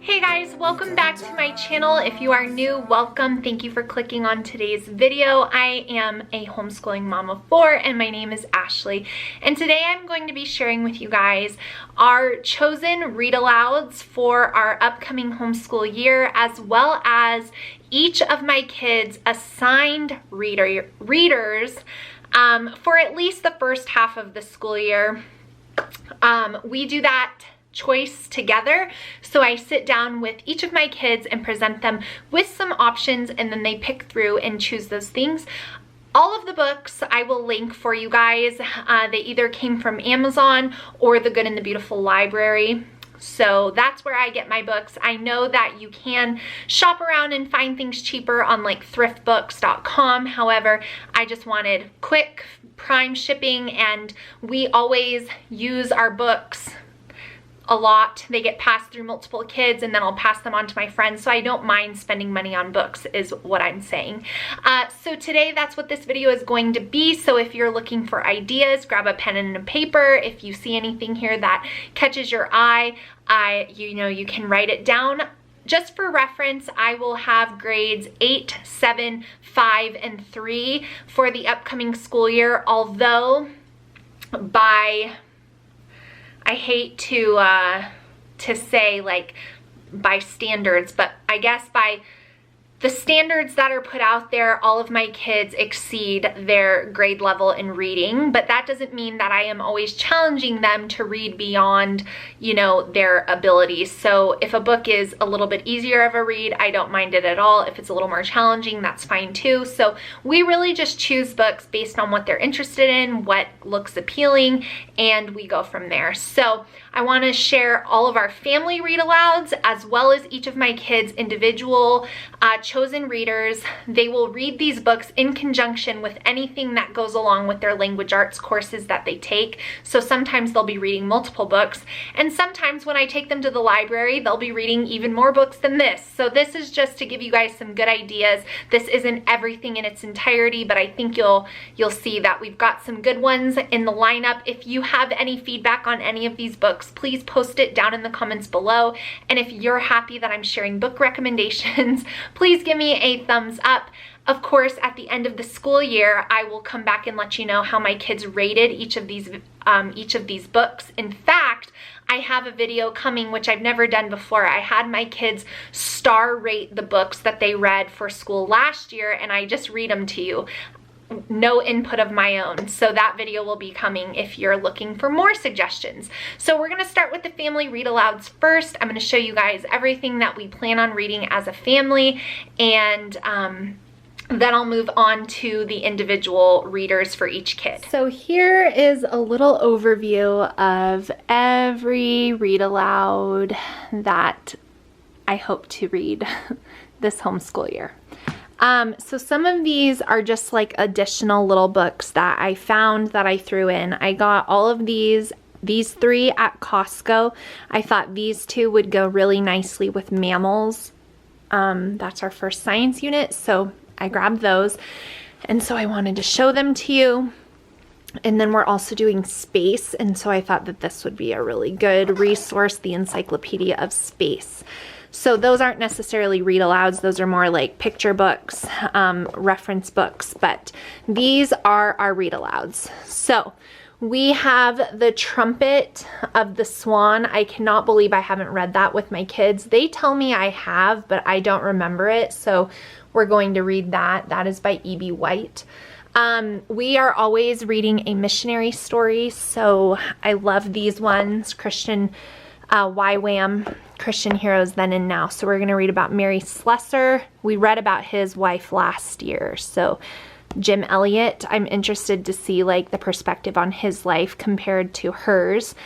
Hey guys, welcome back to my channel. If you are new, welcome. Thank you for clicking on today's video. I am a homeschooling mom of 4 and my name is Ashlee. And today I'm going to be sharing with you guys our chosen read-alouds for our upcoming homeschool year, as well as each of my kids' assigned readers for at least the first half of the school year. We do that choice together. So I sit down with each of my kids and present them with some options, and then they pick through and choose those things. All of the books I will link for you guys. They either came from Amazon or the Good and the Beautiful library. So that's where I get my books. I know that you can shop around and find things cheaper on like thriftbooks.com. However, I just wanted quick prime shipping, and we always use our books a lot. They get passed through multiple kids, and then I'll pass them on to my friends, so I don't mind spending money on books is what I'm saying. So today that's what this video is going to be. So if you're looking for ideas, grab a pen and a paper. If you see anything here that catches your eye, you can write it down. Just for reference, I will have grades 8, 7, 5, and 3 for the upcoming school year, although I hate to say like by standards, but I guess by the standards that are put out there, all of my kids exceed their grade level in reading, but that doesn't mean that I am always challenging them to read beyond, their abilities. So if a book is a little bit easier of a read, I don't mind it at all. If it's a little more challenging, that's fine too. So we really just choose books based on what they're interested in, what looks appealing, and we go from there. So I want to share all of our family read-alouds as well as each of my kids' individual chosen readers. They will read these books in conjunction with anything that goes along with their language arts courses that they take. So sometimes they'll be reading multiple books, and sometimes when I take them to the library, they'll be reading even more books than this. So this is just to give you guys some good ideas. This isn't everything in its entirety, but I think you'll see that we've got some good ones in the lineup. If you have any feedback on any of these books, please post it down in the comments below. And if you're happy that I'm sharing book recommendations, please give me a thumbs up. Of course, at the end of the school year, I will come back and let you know how my kids rated each of these books. In fact, I have a video coming, which I've never done before. I had my kids star rate the books that they read for school last year, and I just read them to you. No input of my own. So that video will be coming if you're looking for more suggestions. So we're going to start with the family read-alouds first. I'm going to show you guys everything that we plan on reading as a family, and then I'll move on to the individual readers for each kid. So here is a little overview of every read-aloud that I hope to read this homeschool year. So some of these are just like additional little books that I found that I threw in. I got all of these 3 at Costco. I thought these 2 would go really nicely with mammals. That's our first science unit, so I grabbed those. And so I wanted to show them to you. And then we're also doing space, and so I thought that this would be a really good resource, the Encyclopedia of Space. So those aren't necessarily read-alouds, those are more like picture books, reference books, but these are our read-alouds. So we have the Trumpet of the Swan. I cannot believe I haven't read that with my kids. They tell me I have, but I don't remember it, so we're going to read that. That is by E.B. White. We are always reading a missionary story, so I love these ones. Christian YWAM, Christian Heroes Then and Now. So we're going to read about Mary Slessor. We read about his wife last year. So Jim Elliot, I'm interested to see like the perspective on his life compared to hers.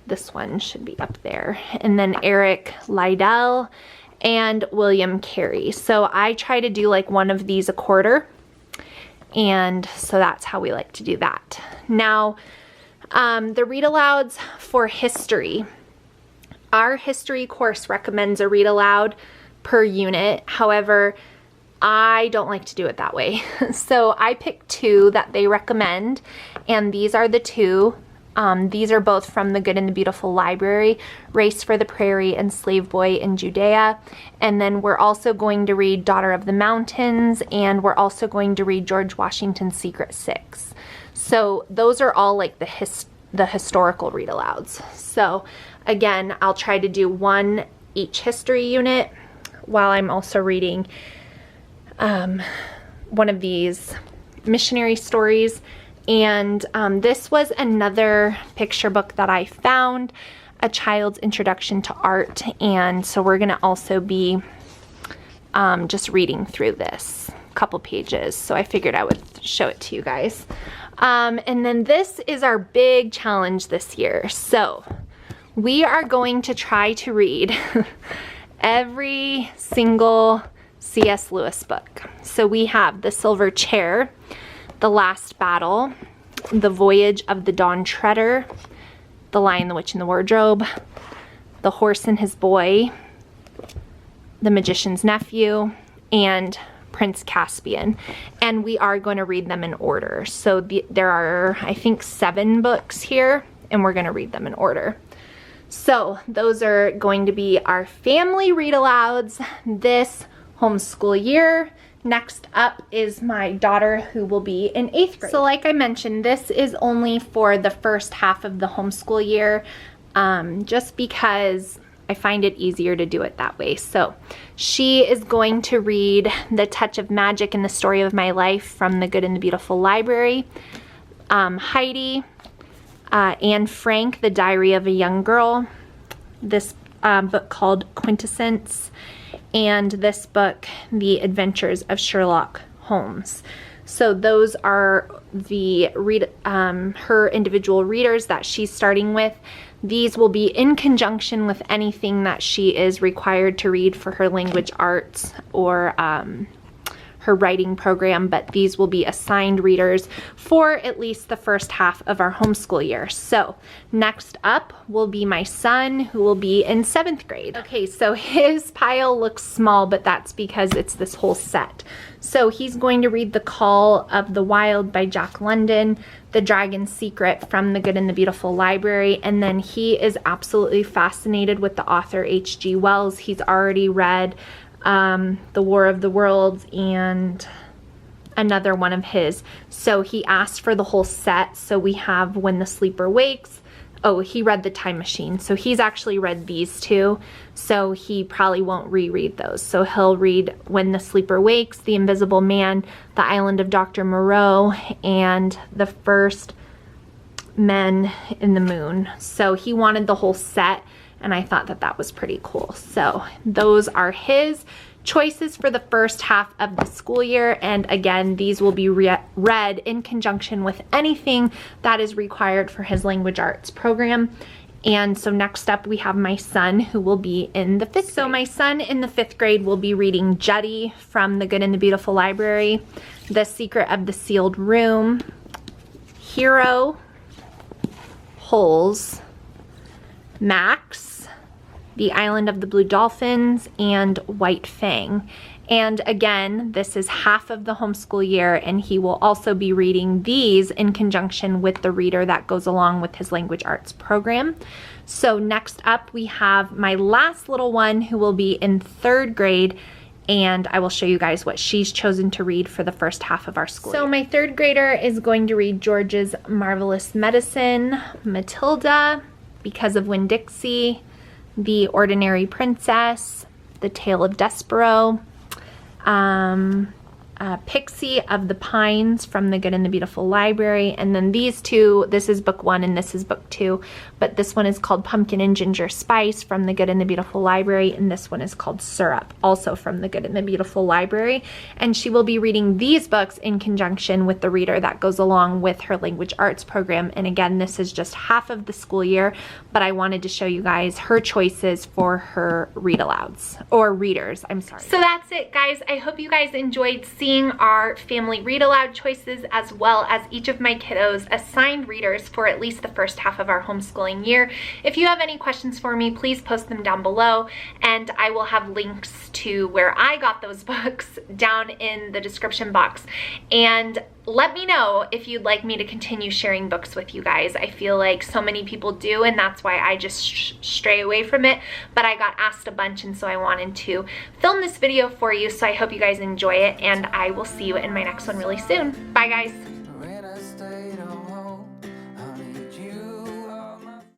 This one should be up there. And then Eric Liddell and William Carey. So I try to do like one of these a quarter. And so that's how we like to do that. Now, the read-alouds for history. Our history course recommends a read-aloud per unit. However, I don't like to do it that way. So I picked 2 that they recommend, and these are the 2 These are both from the Good and the Beautiful library, Race for the Prairie and Slave Boy in Judea. And then we're also going to read Daughter of the Mountains, and we're also going to read George Washington's Secret Six. So those are all like the historical read-alouds. So again, I'll try to do one each history unit while I'm also reading one of these missionary stories. And this was another picture book that I found, A Child's Introduction to Art, and so we're gonna also be just reading through this couple pages, so I figured I would show it to you guys. And then this is our big challenge this year. So we are going to try to read every single C.S. Lewis book. So we have The Silver Chair, The Last Battle, The Voyage of the Dawn Treader, The Lion, the Witch, and the Wardrobe, The Horse and His Boy, The Magician's Nephew, and Prince Caspian. And we are going to read them in order. So there are, I think, 7 books here, and we're going to read them in order. So those are going to be our family read-alouds this homeschool year. Next up is my daughter, who will be in 8th grade. So like I mentioned, this is only for the first half of the homeschool year, just because I find it easier to do it that way. So she is going to read The Touch of Magic and the Story of My Life from the Good and the Beautiful library, Heidi, Anne Frank, The Diary of a Young Girl, this book called Quintessence, and this book, The Adventures of Sherlock Holmes. So those are the her individual readers that she's starting with. These will be in conjunction with anything that she is required to read for her language arts or her writing program, but these will be assigned readers for at least the first half of our homeschool year. So next up will be my son, who will be in 7th grade. Okay, so his pile looks small, but that's because it's this whole set. So he's going to read The Call of the Wild by Jack London, The Dragon's Secret from the Good and the Beautiful library, and then he is absolutely fascinated with the author H.G. Wells. He's already read The War of the Worlds and another one of his. So he asked for the whole set. So we have When the Sleeper Wakes. Oh, he read The Time Machine. So he's actually read these two. So he probably won't reread those. So he'll read When the Sleeper Wakes, The Invisible Man, The Island of Dr. Moreau, and The First Men in the Moon. So he wanted the whole set, and I thought that that was pretty cool. So those are his choices for the first half of the school year. And again, these will be read in conjunction with anything that is required for his language arts program. And so next up we have my son, who will be in the 5th grade. So my son in the 5th grade will be reading Judy from the Good and the Beautiful library, The Secret of the Sealed Room, Hero, Holes, Max, The Island of the Blue Dolphins, and White Fang. And again, this is half of the homeschool year, and he will also be reading these in conjunction with the reader that goes along with his language arts program. So next up we have my last little one, who will be in 3rd grade, and I will show you guys what she's chosen to read for the first half of our school year. So my 3rd grader is going to read George's Marvelous Medicine, Matilda, Because of Winn-Dixie, The Ordinary Princess, The Tale of Despero, Pixie of the Pines from the Good and the Beautiful library, and then these two, this is book 1 and this is book 2, but this one is called Pumpkin and Ginger Spice from the Good and the Beautiful library, and this one is called Syrup, also from the Good and the Beautiful library. And she will be reading these books in conjunction with the reader that goes along with her language arts program. And again, this is just half of the school year, but I wanted to show you guys her choices for her read-alouds, or readers, I'm sorry. So that's it, guys. I hope you guys enjoyed seeing our family read-aloud choices, as well as each of my kiddos assigned readers for at least the first half of our homeschooling year. If you have any questions for me, please post them down below, and I will have links to where I got those books down in the description box. And let me know if you'd like me to continue sharing books with you guys. I feel like so many people do, and that's why I just stray away from it. But I got asked a bunch, and so I wanted to film this video for you. So I hope you guys enjoy it, and I will see you in my next one really soon. Bye, guys.